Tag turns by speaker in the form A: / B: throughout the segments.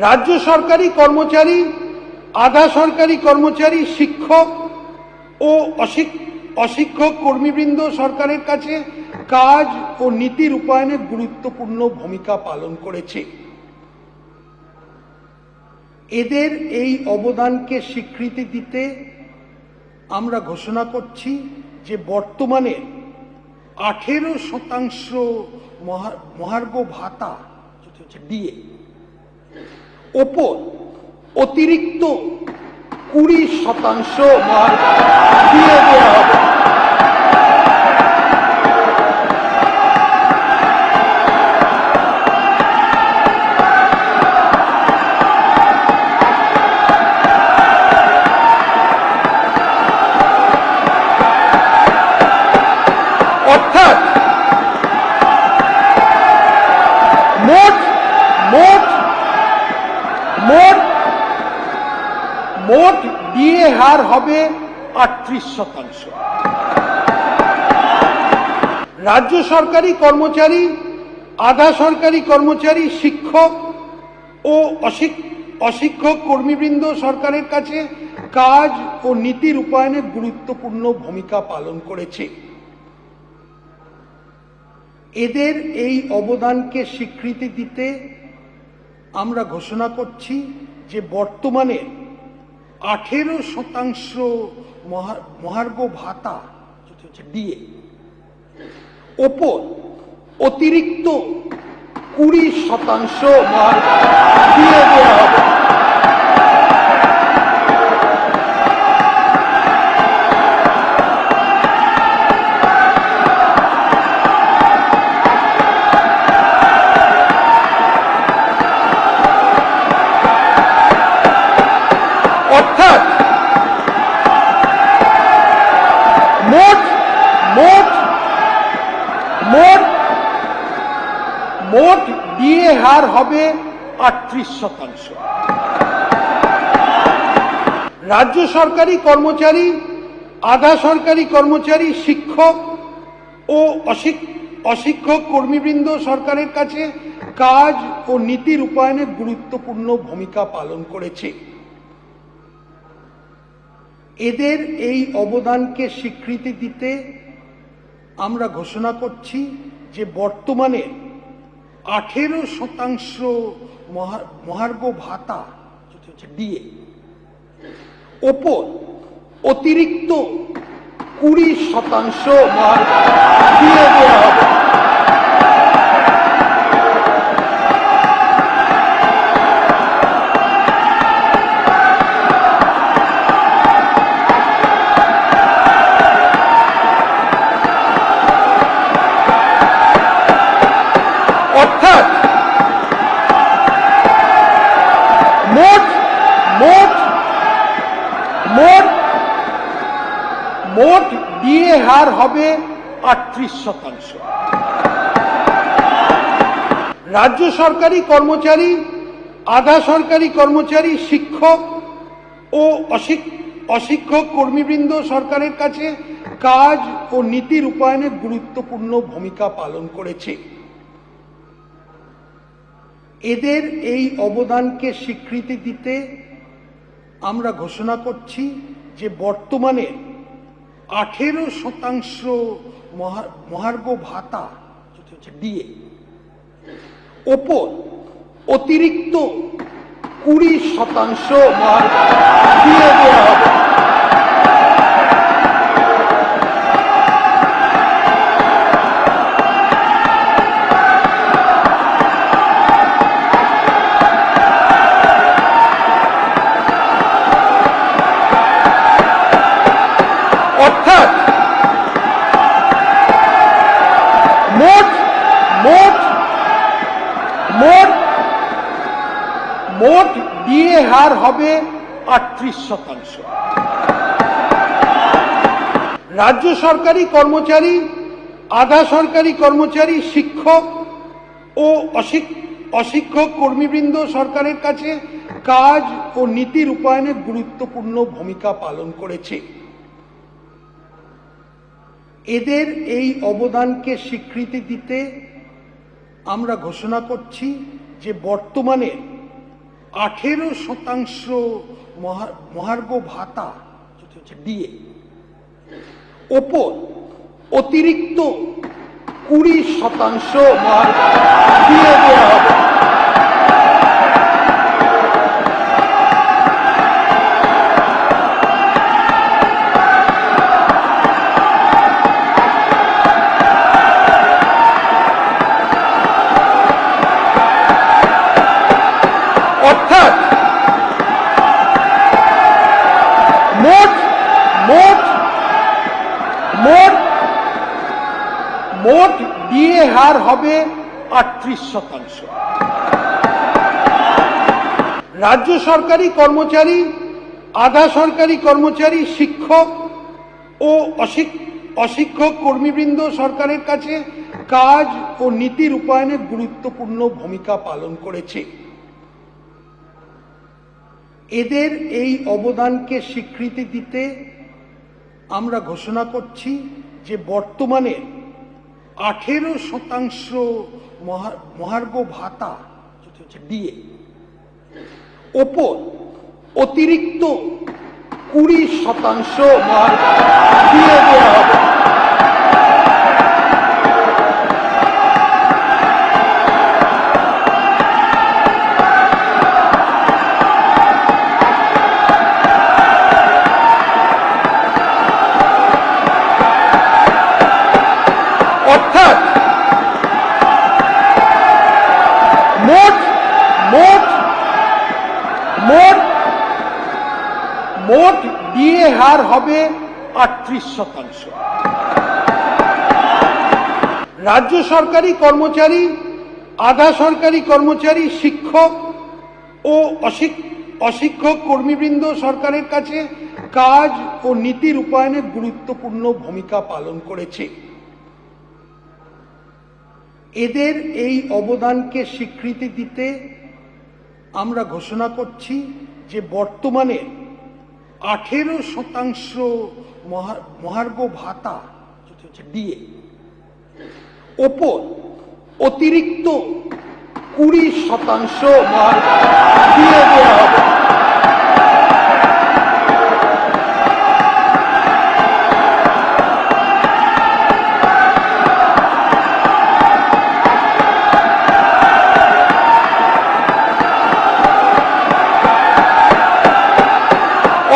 A: রাজ্য সরকারি কর্মচারী, আধা সরকারি কর্মচারী, শিক্ষক ও অশিক্ষক কর্মীবৃন্দ সরকারের কাছে কাজ ও নীতি রূপায়ণে গুরুত্বপূর্ণ ভূমিকা পালন করেছে। এদের এই অবদানকে স্বীকৃতি দিতে আমরা ঘোষণা করছি যে বর্তমানে 18% মহার্ঘ ভাতা দিয়ে ওপর অতিরিক্ত 20% মহার্ঘ দিয়ে দেওয়া হবে। অর্থাৎ মোট ডিএ হার হবে 38%। রাজ্য সরকারি কর্মচারী, আধা সরকারি কর্মচারী, শিক্ষক ও অশিক্ষক কর্মীবৃন্দ সরকারের কাছে কাজ ও নীতি রূপায়ণে গুরুত্বপূর্ণ ভূমিকা পালন করেছে। এদের এই অবদানকে স্বীকৃতি দিতে আমরা ঘোষণা করছি যে বর্তমানে 18% মহার্ঘ ভাতা দিয়ে ওপর অতিরিক্ত 20% মহার্ঘ দিয়ে দেওয়া হবে। অর্থাৎ মোট ডিএ হার হবে 38%। রাজ্য সরকারি কর্মচারী, আধা সরকারি কর্মচারী, শিক্ষক ও অশিক্ষক কর্মীবৃন্দ সরকারের কাছে কাজ ও নীতি রূপায়ণে গুরুত্বপূর্ণ ভূমিকা পালন করেছে। এদের এই অবদানকে স্বীকৃতি দিতে আমরা ঘোষণা করছি যে বর্তমানে 18% মহার্ঘ ভাতা দিয়ে ওপর অতিরিক্ত 20% মহার্ঘ দিয়ে দেওয়া হবে। অর্থাৎ মোট ডিএ হার হবে 38%। রাজ্য সরকারি কর্মচারী, আধা সরকারি কর্মচারী, শিক্ষক ও অশিক্ষক কর্মীবৃন্দ সরকারের কাছে কাজ ও নীতি রূপায়ণে গুরুত্বপূর্ণ ভূমিকা পালন করেছে। এদের এই অবদানকে স্বীকৃতি দিতে আমরা ঘোষণা করছি যে বর্তমানে 18% মহার্ঘ ভাতা দিয়ে ওপর অতিরিক্ত 20% মহার্ঘ দিয়ে দেওয়া হবে। অর্থাৎ মোট ডিএ হার হবে 38%। রাজ্য সরকারি কর্মচারী, আধা সরকারি কর্মচারী, শিক্ষক ও অশিক্ষক কর্মীবৃন্দ সরকারের কাছে কাজ ও নীতি রূপায়ণে গুরুত্বপূর্ণ ভূমিকা পালন করেছে। এদের এই অবদানকে স্বীকৃতি দিতে আমরা ঘোষণা করছি যে বর্তমানে 18% মহার্ঘ ভাতা যেটা হচ্ছে ডিএ, ওপর অতিরিক্ত 20% দিয়ে দেওয়া হবে। অর্থাৎ মোট ডিএ হার হবে 38%। রাজ্য সরকারি কর্মচারী, আধা সরকারি কর্মচারী, শিক্ষক ও অশিক্ষক কর্মীবৃন্দ সরকারের কাছে কাজ ও নীতি রূপায়ণের গুরুত্বপূর্ণ ভূমিকা পালন করেছে। এদের এই অবদানকে স্বীকৃতি দিতে আমরা ঘোষণা করছি যে বর্তমানে 18% মহার্ঘ ভাতা যেটা হচ্ছে ডিএ, ওপর অতিরিক্ত 20% দিয়ে দেওয়া হবে। অর্থাৎ মোট ডিএ হার হবে 38%। রাজ্য সরকারি কর্মচারী, আধা সরকারি কর্মচারী, শিক্ষক ও অশিক্ষক কর্মীবৃন্দ সরকারের কাছে কাজ ও নীতি রূপায়ণের গুরুত্বপূর্ণ ভূমিকা পালন করেছে। এদের এই অবদানকে স্বীকৃতি দিতে আমরা ঘোষণা করছি যে বর্তমানে 18% মহার্ঘ ভাতা যেটা হচ্ছে ডিএ, ওপর অতিরিক্ত 20% দিয়ে দেওয়া হবে।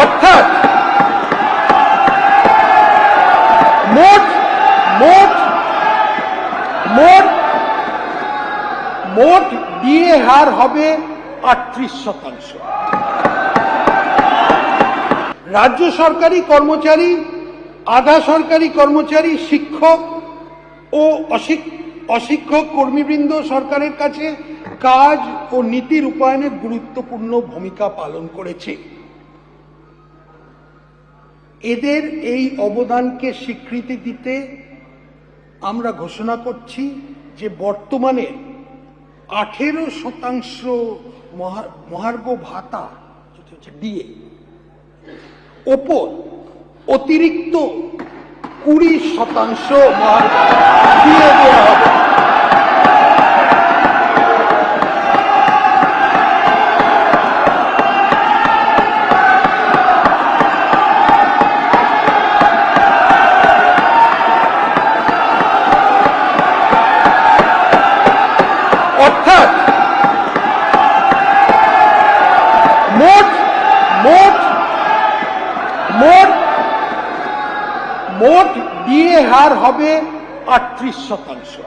A: অর্থাৎ মোট ডিএ হার হবে 38%। রাজ্য সরকারি কর্মচারী, আধা সরকারি কর্মচারী, শিক্ষক ও অশিক্ষক কর্মীবৃন্দ সরকারের কাছে কাজ ও নীতি রূপায়ণের গুরুত্বপূর্ণ ভূমিকা পালন করেছে। এদের এই অবদানকে স্বীকৃতি দিতে আমরা ঘোষণা করছি যে বর্তমানে 18% মহার্ঘ ভাতা যেটা হচ্ছে ডিএ, ওপর অতিরিক্ত 20% দিয়ে দেওয়া হবে। অর্থাৎ মোট ডিএ হার হবে 38%।